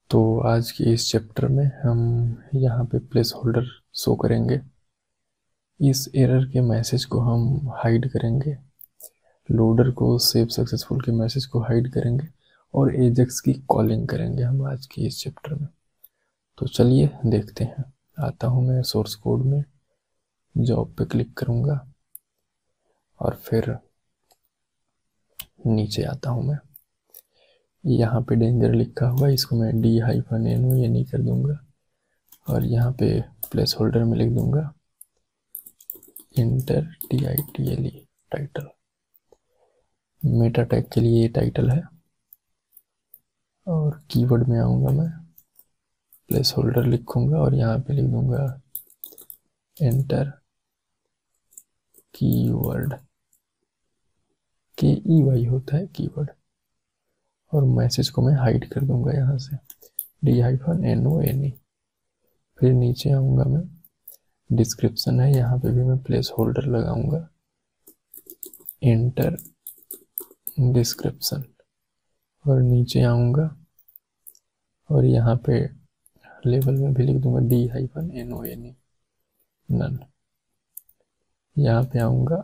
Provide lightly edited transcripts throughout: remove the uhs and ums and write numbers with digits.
तो आज के इस चैप्टर में हम यहाँ पे प्लेस होल्डर शो करेंगे। इस एरर के मैसेज को हम हाइड करेंगे, लोडर को सेव सक्सेसफुल के मैसेज को हाइड करेंगे और एजेक्स की कॉलिंग करेंगे हम आज के इस चैप्टर में। तो चलिए देखते हैं। आता हूँ मैं सोर्स कोड में, जॉब पे क्लिक करूँगा और फिर नीचे आता हूँ मैं। यहाँ पे डेंजर लिखा हुआ है, इसको मैं D-NO कर दूंगा और यहाँ पे प्लेस होल्डर में लिख दूंगा inter TITLE title. Meta tag के लिए ये टाइटल है और कीवर्ड में आऊँगा मैं, प्लेस होल्डर लिखूंगा और यहाँ पे लिख दूंगा एंटर कीवर्ड, KEY होता है कीवर्ड, और मैसेज को मैं हाइड कर दूंगा यहाँ से D-NONE। फिर नीचे आऊँगा मैं, डिस्क्रिप्शन है, यहाँ पे भी मैं प्लेस होल्डर लगाऊंगा एंटर डिस्क्रिप्शन, और नीचे आऊँगा और यहाँ पे लेवल में भी लिख दूंगा D-NONE नन। यहाँ पे आऊँगा,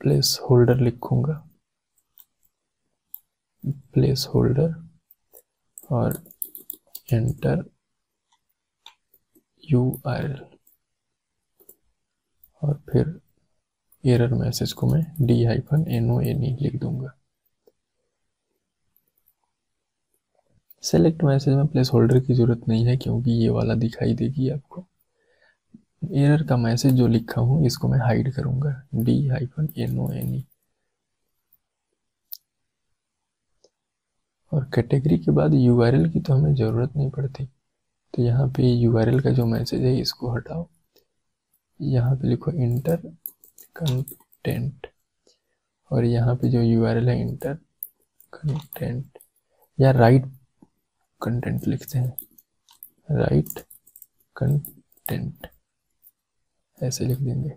प्लेस होल्डर लिखूंगा, प्लेस होल्डर और एंटर URL, और फिर एरर मैसेज को मैं D-NONE लिख दूंगा। सेलेक्ट मैसेज में प्लेस होल्डर की जरूरत नहीं है क्योंकि ये वाला दिखाई देगी आपको। एरर का मैसेज जो लिखा हूँ इसको मैं हाइड करूंगा D-NONE। और कैटेगरी के बाद URL की तो हमें ज़रूरत नहीं पड़ती, तो यहाँ पे URL का जो मैसेज है इसको हटाओ। यहाँ पे लिखो इंटर कंटेंट, और यहाँ पे जो URL है इंटर कंटेंट, या राइट कंटेंट लिखते हैं, राइट कंटेंट ऐसे लिख देंगे।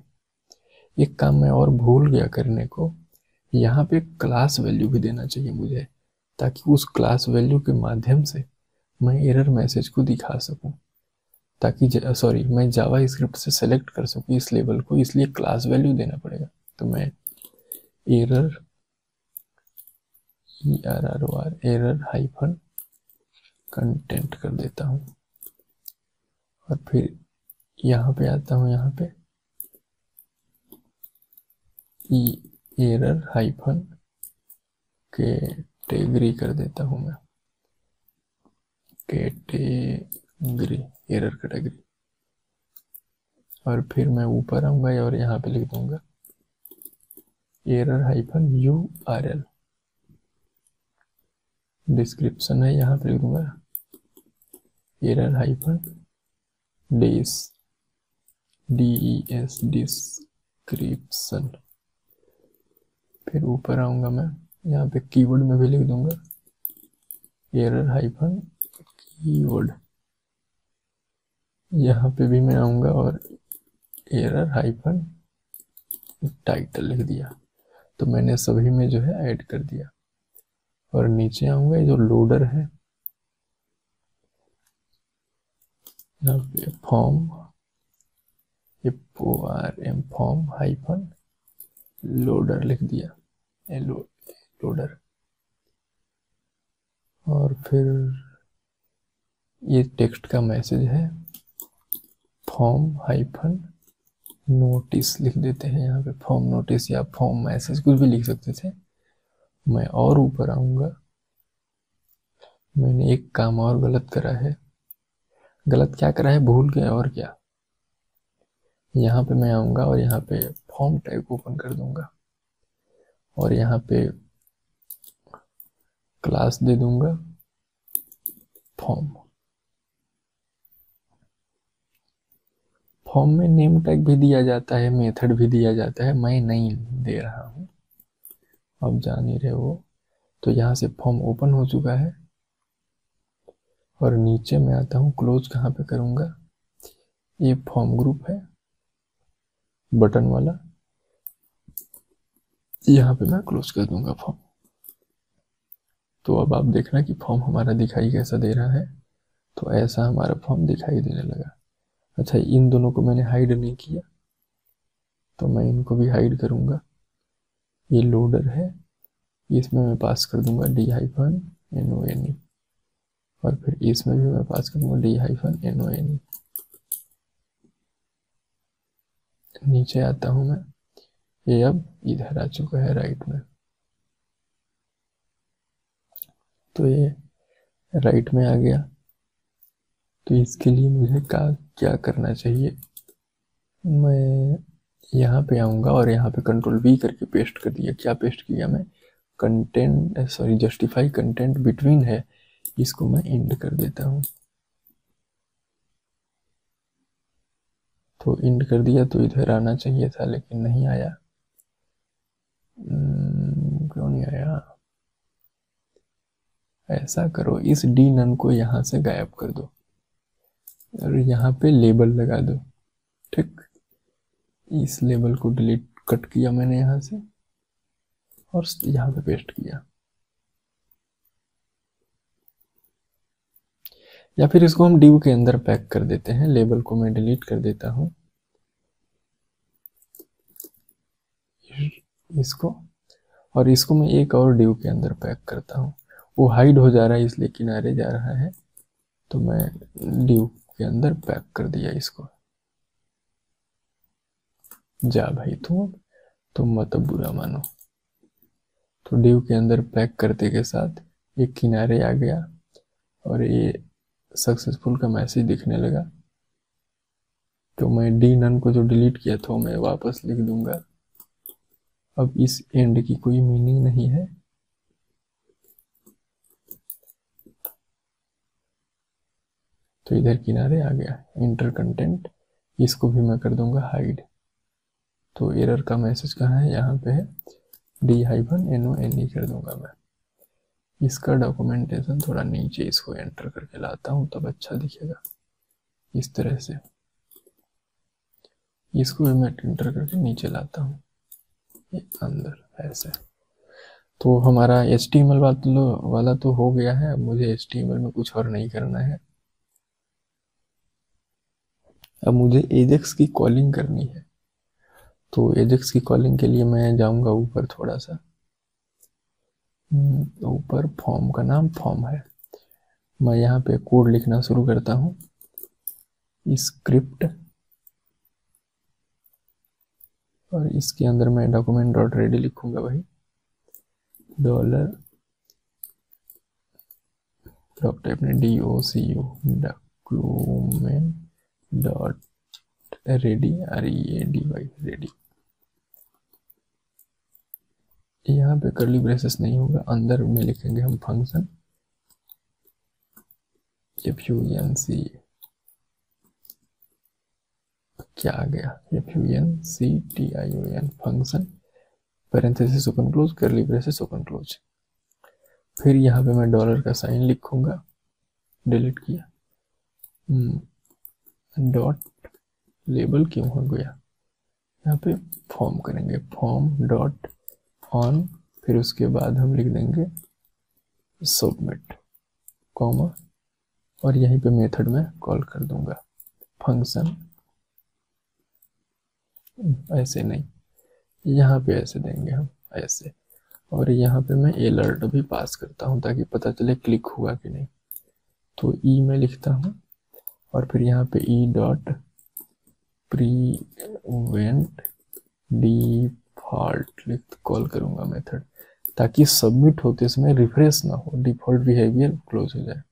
एक काम मैं और भूल गया करने को, यहाँ पे क्लास वैल्यू भी देना चाहिए मुझे, ताकि उस क्लास वैल्यू के माध्यम से मैं एरर मैसेज को दिखा सकूं, ताकि मैं जावा स्क्रिप्ट से सेलेक्ट कर सकूं इस लेवल को, इसलिए क्लास वैल्यू देना पड़ेगा। तो मैं एरर एरर हाइफन कंटेंट कर देता हूं, और फिर यहाँ पे आता हूँ, यहाँ पे एरर हाइफन कैटेगरी कर देता हूँ मैं, कैटेगरी, एरर कैटेगरी। और फिर मैं ऊपर आऊंगा और यहाँ पे लिख दूंगा एरर हाइफन URL। डिस्क्रिप्शन है, यहाँ पे लिख दूंगा एरर हाइफन DES डिस्क्रिप्शन। फिर ऊपर आऊंगा मैं, यहाँ पे कीवर्ड में भी लिख दूंगा एरर हाइफन कीवर्ड। यहाँ पे भी मैं आऊंगा और एरर हाइफन टाइटल लिख दिया। तो मैंने सभी में जो है ऐड कर दिया। और नीचे आऊंगा, जो लोडर है यहाँ पे form, FORM form hyphen loader लिख दिया, लोडर। और फिर ये टेक्स्ट का मैसेज है, फॉर्म हाइफन नोटिस लिख देते हैं। यहाँ पे फॉर्म नोटिस या फॉर्म मैसेज कुछ भी लिख सकते थे। मैं और ऊपर आऊंगा, मैंने एक काम और गलत करा है। गलत क्या करा है भूल गया, और क्या। यहाँ पे मैं आऊंगा और यहाँ पे फॉर्म टैग ओपन कर दूंगा और यहाँ पे क्लास दे दूंगा फॉर्म। फॉर्म में नेम टैग भी दिया जाता है, मेथड भी दिया जाता है, मैं नहीं दे रहा हूँ, अब जान ही रहे वो। तो यहाँ से फॉर्म ओपन हो चुका है और नीचे मैं आता हूँ, क्लोज कहाँ पे करूँगा, ये फॉर्म ग्रुप है बटन वाला, यहाँ पे मैं क्लोज कर दूंगा फॉर्म। तो अब आप देखना कि फॉर्म हमारा दिखाई कैसा दे रहा है। तो ऐसा हमारा फॉर्म दिखाई देने लगा। अच्छा, इन दोनों को मैंने हाइड नहीं किया, तो मैं इनको भी हाइड करूँगा। ये लोडर है, इसमें मैं पास कर दूंगा d-none, और फिर इसमें भी मैं पास कर दूंगा d-none। नीचे आता हूँ मैं, ये अब इधर आ चुका है राइट में, तो ये राइट में आ गया। तो इसके लिए मुझे क्या करना चाहिए, मैं यहाँ पे आऊँगा और यहाँ पे Ctrl+V करके पेस्ट कर दिया। क्या पेस्ट किया मैं, जस्टिफाई कंटेंट बिटवीन है, इसको मैं इंड कर देता हूँ। तो इंड कर दिया, तो इधर आना चाहिए था लेकिन नहीं आया। क्यों नहीं आया, ऐसा करो, इस डी नन को यहाँ से गायब कर दो और यहाँ पे लेबल लगा दो। ठीक, इस लेबल को डिलीट कट किया मैंने यहाँ से और यहाँ पे पेस्ट किया। या फिर इसको हम डिव के अंदर पैक कर देते हैं। लेबल को मैं डिलीट कर देता हूँ, इसको, और इसको मैं एक और डिव के अंदर पैक करता हूँ। वो हाइड हो जा रहा है इसलिए किनारे जा रहा है, तो मैं डिव के अंदर पैक कर दिया इसको। जा भाई तुम मत बुरा मानो। तो डिव के अंदर पैक करते के साथ एक किनारे आ गया और ये सक्सेसफुल का मैसेज दिखने लगा। तो मैं डी नन को जो डिलीट किया था मैं वापस लिख दूंगा। अब इस एंड की कोई मीनिंग नहीं है, तो इधर किनारे आ गया इंटर कंटेंट, इसको भी मैं कर दूंगा हाइड। तो एरर का मैसेज कहाँ है, यहाँ पे है, d-none कर दूंगा मैं। इसका डॉक्यूमेंटेशन थोड़ा नीचे इसको एंटर करके लाता हूँ तब अच्छा दिखेगा। इस तरह से इसको भी मैं एंटर करके नीचे लाता हूँ, ये अंदर ऐसे। तो हमारा HTML वाला तो हो गया है। अब मुझे HTML में कुछ और नहीं करना है। अब मुझे एजेक्स की कॉलिंग करनी है। तो एजेक्स की कॉलिंग के लिए मैं जाऊंगा ऊपर थोड़ा सा, ऊपर फॉर्म का नाम फॉर्म है। मैं यहाँ पे कोड लिखना शुरू करता हूँ, स्क्रिप्ट, और इसके अंदर मैं document.ready लिखूंगा भाई, डॉलर डॉट टाइप में DOCU document.ready ready। यहाँ पे कर्ली ब्रेसेस नहीं होगा, अंदर में लिखेंगे हम फंक्शन func, क्या आ गया function function, parenthesis open close, curly braces open close. फिर यहाँ पे मैं डॉलर का साइन लिखूंगा, डिलीट किया, डॉट लेबल क्यों हो गया, यहाँ पे फॉर्म करेंगे, फॉर्म डॉट ऑन, फिर उसके बाद हम लिख देंगे सबमिट कॉमा, और यहीं पे मेथड में कॉल कर दूंगा फंक्शन, ऐसे नहीं, यहाँ पे ऐसे देंगे हम ऐसे, और यहाँ पे मैं अलर्ट भी पास करता हूँ ताकि पता चले क्लिक हुआ कि नहीं। तो ई में लिखता हूँ और फिर यहाँ पे ई डॉट प्रीवेंट डिफॉल्ट लिख कॉल करूँगा मेथड, ताकि सबमिट होते समय रिफ्रेश ना हो, डिफॉल्ट बिहेवियर क्लोज हो जाए।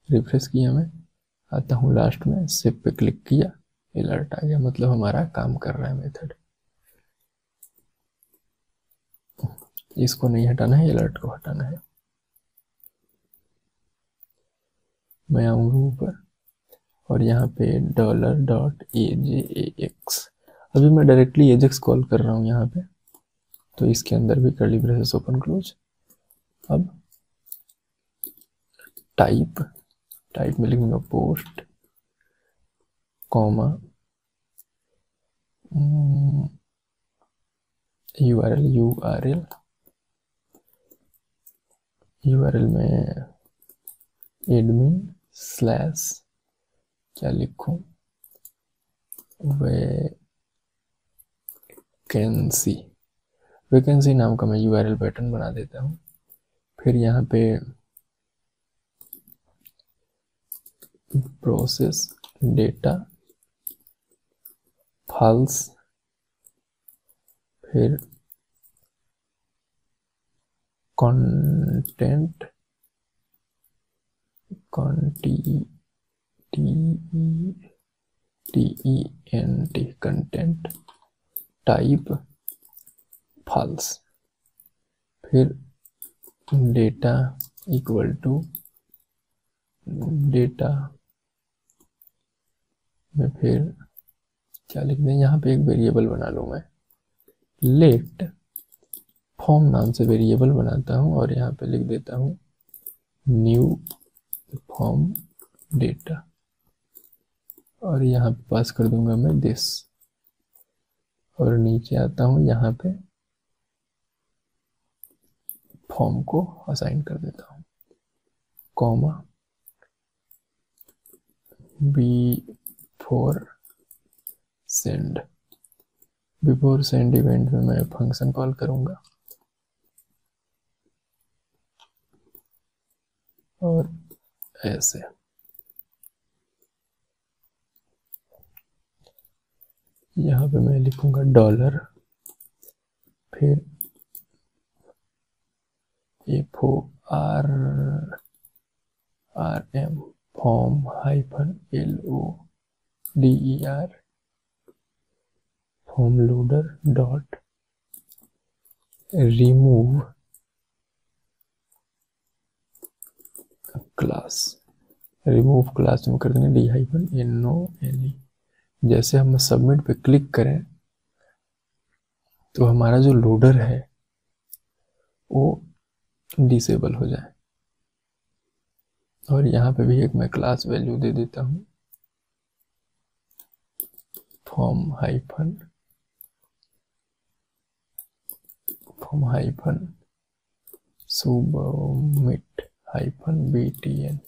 रिफ्रेश किया मैं, आता हूँ लास्ट में, सेव पे क्लिक किया, अलर्ट आ गया, मतलब हमारा काम कर रहा है मेथड। इसको नहीं हटाना है, अलर्ट को हटाना है। मैं आऊँगा ऊपर और यहाँ पे $.ajax, अभी मैं डायरेक्टली एजेक्स कॉल कर रहा हूँ यहाँ पे, तो इसके अंदर भी कर्ली ब्रेसेस ओपन क्लोज। अब टाइप में लिखूंगा पोस्ट कॉमा URL में एडमिन स्लैश क्या लिखूं, वैकेंसी नाम का मैं यूआरएल पैटर्न बना देता हूँ। फिर यहाँ पे प्रोसेस डेटा फॉल्स, फिर कंटेंट कंटेंट टाइप फॉल्स, फिर डेटा इक्वल टू डेटा में फिर क्या लिख दें, यहाँ पे एक वेरिएबल बना लूँ मैं, लेट फॉर्म नाम से वेरिएबल बनाता हूँ और यहाँ पे लिख देता हूँ न्यू फॉर्म डेटा, और यहाँ पे पास कर दूंगा मैं दिस, और नीचे आता हूँ यहाँ पे फॉर्म को असाइन कर देता हूँ, कॉमा बिफोर सेंड इवेंट में मैं फंक्शन कॉल करूंगा, और ऐसे यहाँ पे मैं लिखूंगा डॉलर, फिर FORM form -LODER form loader dot remove class में कर देंगे -NONE। जैसे हम सबमिट पे क्लिक करें तो हमारा जो लोडर है वो डिसेबल हो जाए, और यहाँ पे भी एक मैं क्लास वैल्यू दे देता हूँ फॉर्म submit -BTN।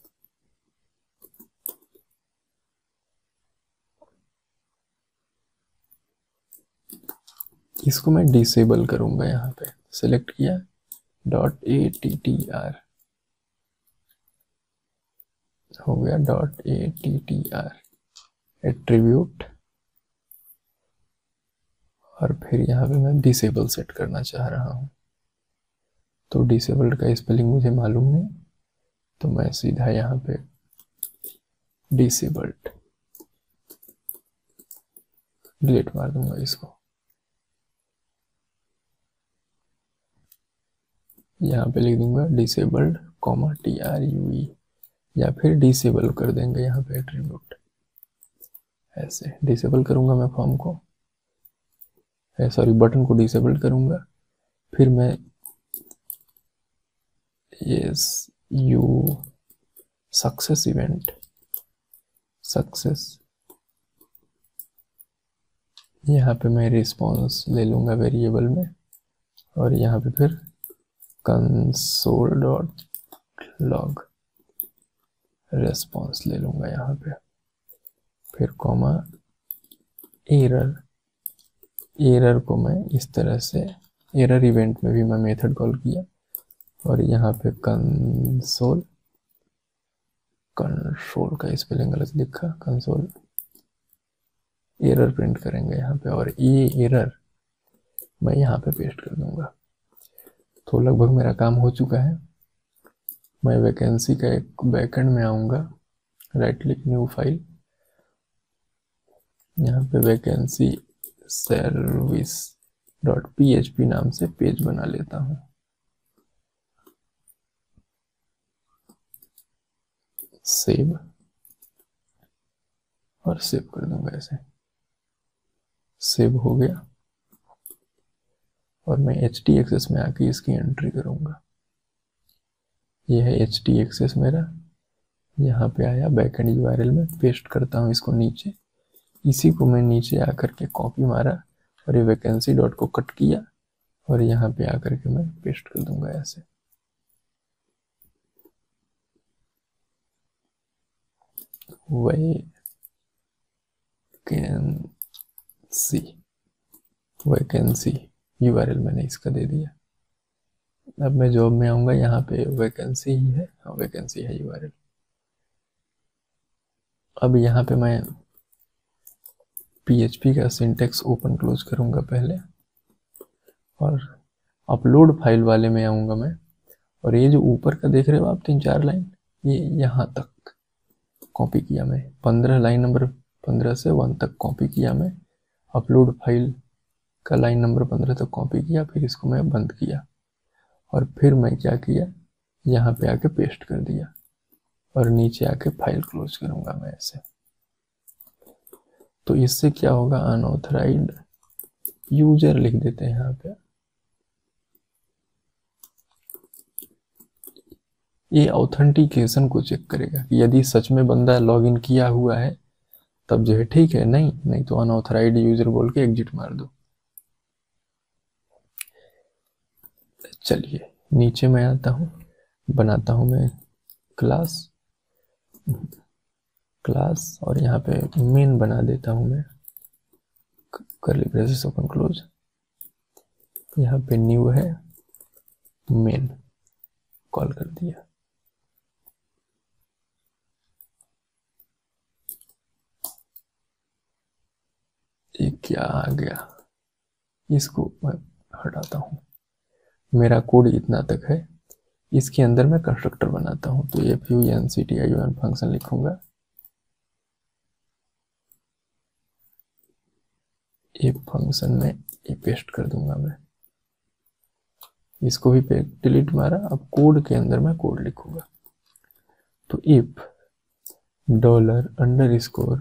इसको मैं डिसेबल करूंगा, यहाँ पे सेलेक्ट किया .attr हो गया .attr एट्रीब्यूट, और फिर यहाँ पे मैं डिसेबल सेट करना चाह रहा हूँ, तो डिसेबल्ड का स्पेलिंग मुझे मालूम नहीं, तो मैं सीधा यहाँ पे डिसेबल्ड डिलीट मार दूंगा इसको। यहाँ पे लिख दूंगा डिसेबल्ड TRUE, या फिर डिसेबल कर देंगे यहाँ पे एट्रीब्यूट, ऐसे डिसेबल करूंगा मैं फॉर्म को, सॉरी बटन को डिसेबल करूंगा। फिर मैं सक्सेस इवेंट यहाँ पे मैं रिस्पॉन्स ले लूंगा वेरिएबल में, और यहाँ पे फिर console.log रेस्पॉन्स ले लूंगा यहाँ पे, फिर कॉमा एरर को मैं इस तरह से, एरर इवेंट में भी मैं मेथड कॉल किया, और यहाँ पे कंसोल का स्पेलिंग गलत लिखा, कंसोल एरर प्रिंट करेंगे यहाँ पे, और ये एरर मैं यहाँ पे पेस्ट कर दूंगा। तो लगभग मेरा काम हो चुका है। मैं वैकेंसी का एक बैकएंड में आऊँगा, राइट क्लिक न्यू फाइल, यहाँ पे वैकेंसी service.php नाम से पेज बना लेता हूँ, सेव, और सेव कर दूंगा, ऐसे सेव हो गया, और मैं htaccess में आके इसकी एंट्री करूंगा। यह है htaccess मेरा, यहाँ पे आया बैकएंड यूआरएल में, पेस्ट करता हूँ इसको नीचे, इसी को मैं नीचे आकर के कॉपी मारा और ये वैकेंसी डॉट को कट किया और यहाँ पे आकर के मैं पेस्ट कर दूंगा ऐसे। वैकेंसी यूआरएल मैंने इसका दे दिया। अब मैं जॉब में आऊँगा, यहाँ पे वैकेंसी ही है, हाँ वैकेंसी है यूआरएल। अब यहाँ पे मैं PHP का सिंटेक्स ओपन क्लोज करूँगा पहले, और अपलोड फाइल वाले में आऊँगा मैं, और ये जो ऊपर का देख रहे हो आप 3-4 लाइन, ये यहाँ तक कॉपी किया मैं, 15 लाइन नंबर 15 से 1 तक कॉपी किया मैं, अपलोड फाइल का लाइन नंबर 15 तक कॉपी किया, फिर इसको मैं बंद किया, और फिर मैं क्या किया, यहाँ पे आके पेस्ट कर दिया, और नीचे आके फाइल क्लोज करूँगा मैं ऐसे। तो इससे क्या होगा, अनऑथराइज्ड यूजर लिख देते हैं यहाँ पे। ये ऑथेंटिकेशन को चेक करेगा कि यदि सच में बंदा लॉगिन किया हुआ है तब जो है ठीक है, नहीं तो अनऑथराइज्ड यूजर बोल के एग्जिट मार दो। चलिए नीचे मैं आता हूँ, बनाता हूँ मैं क्लास और यहाँ पे मेन बना देता हूँ मैं, कर्ली ब्रेसेस ओपन क्लोज, यहाँ पे न्यू है, मेन कॉल कर दिया। ये क्या आ गया, इसको मैं हटाता हूँ। मेरा कोड इतना तक है, इसके अंदर मैं कंस्ट्रक्टर बनाता हूँ, तो functiun फंक्शन लिखूंगा, ये फंक्शन में ये पेस्ट कर दूंगा मैं, इसको भी डिलीट मारा। अब कोड के अंदर मैं कोड लिखूंगा, तो इफ $_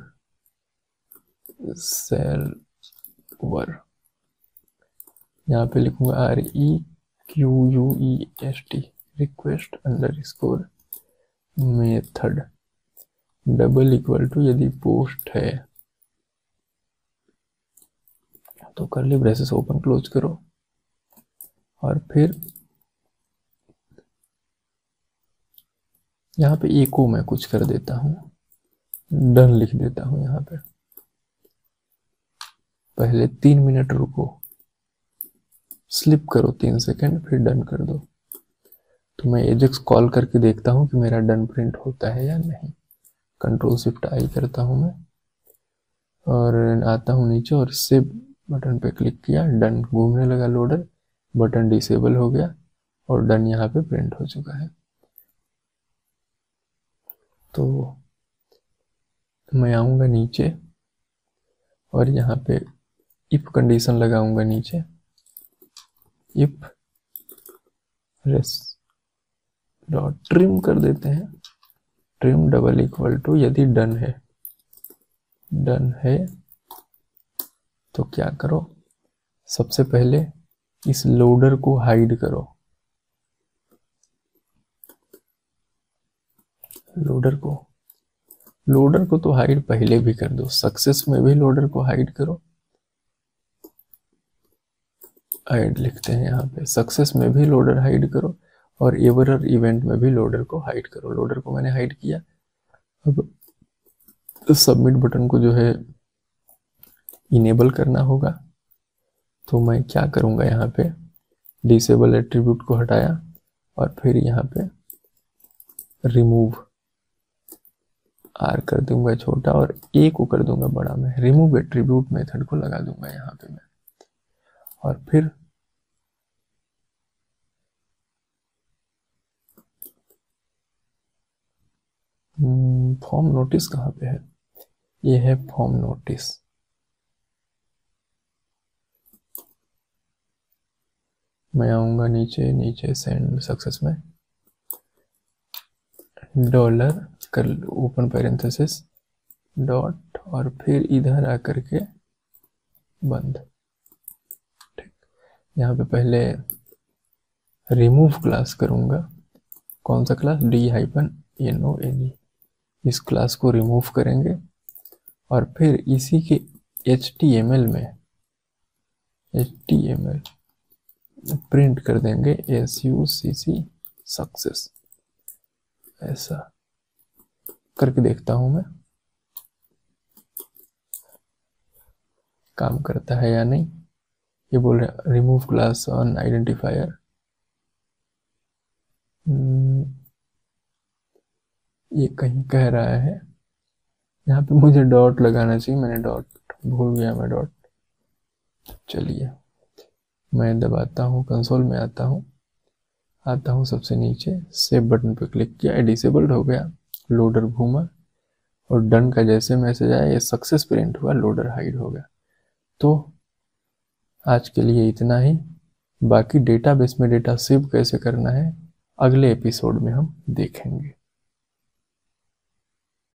server, यहाँ पे लिखूंगा REQUEST request _ method = यदि पोस्ट है तो कर्ली ब्रेसेस ओपन क्लोज करो, और फिर यहाँ पे एको मैं कुछ कर देता हूँ, डन लिख देता हूँ। यहाँ पे पहले 3 मिनट रुको, स्लिप करो 3 सेकंड, फिर डन कर दो। तो मैं एजेक्स कॉल करके देखता हूँ कि मेरा डन प्रिंट होता है या नहीं। Ctrl+Shift+I करता हूँ मैं, और आता हूँ नीचे और सेव बटन पे क्लिक किया, डन घूमने लगा लोडर, बटन डिसेबल हो गया और डन यहाँ पे प्रिंट हो चुका है। तो मैं आऊँगा नीचे और यहाँ पे इफ कंडीशन लगाऊंगा नीचे, इफ रेस डॉट ट्रिम कर देते हैं, ट्रिम = यदि डन है तो क्या करो, सबसे पहले इस लोडर को हाइड करो, लोडर को तो हाइड पहले भी कर दो, सक्सेस में भी लोडर को हाइड करो, हाइड लिखते हैं यहाँ पे, सक्सेस में भी लोडर हाइड करो, और एरर इवेंट में भी लोडर को हाइड करो। लोडर को मैंने हाइड किया। अब सबमिट बटन को जो है इनेबल करना होगा, तो मैं क्या करूँगा, यहाँ पे डिसेबल एट्रीब्यूट को हटाया और फिर यहाँ पे रिमूव R कर दूंगा छोटा और A को कर दूंगा बड़ा में, रिमूव एट्रीब्यूट मेथड को लगा दूंगा यहाँ पे मैं, और फिर फॉर्म नोटिस कहाँ पे है, ये है फॉर्म नोटिस। मैं आऊँगा नीचे सेंड सक्सेस में, डॉलर कर ओपन पैरेंथेसिस डॉट, और फिर इधर आकर के बंद। ठीक, यहाँ पे पहले रिमूव क्लास करूँगा, कौन सा क्लास, D-NONE, इस क्लास को रिमूव करेंगे और फिर इसी के HTML प्रिंट कर देंगे SUCC सक्सेस, ऐसा। करके देखता हूं मैं काम करता है या नहीं। ये बोल रहा है रिमूव क्लास ऑन आइडेंटिफायर। ये कहीं कह रहा है यहाँ पे मुझे डॉट लगाना चाहिए, मैंने डॉट भूल गया मैं डॉट। चलिए मैं दबाता हूँ, कंसोल में आता हूँ सबसे नीचे, सेव बटन पर क्लिक किया, डिसेबल्ड हो गया, लोडर घूमा और डन का जैसे मैसेज आया ये सक्सेस प्रिंट हुआ, लोडर हाइड हो गया। तो आज के लिए इतना ही, बाकी डेटाबेस में डेटा सेव कैसे करना है अगले एपिसोड में हम देखेंगे।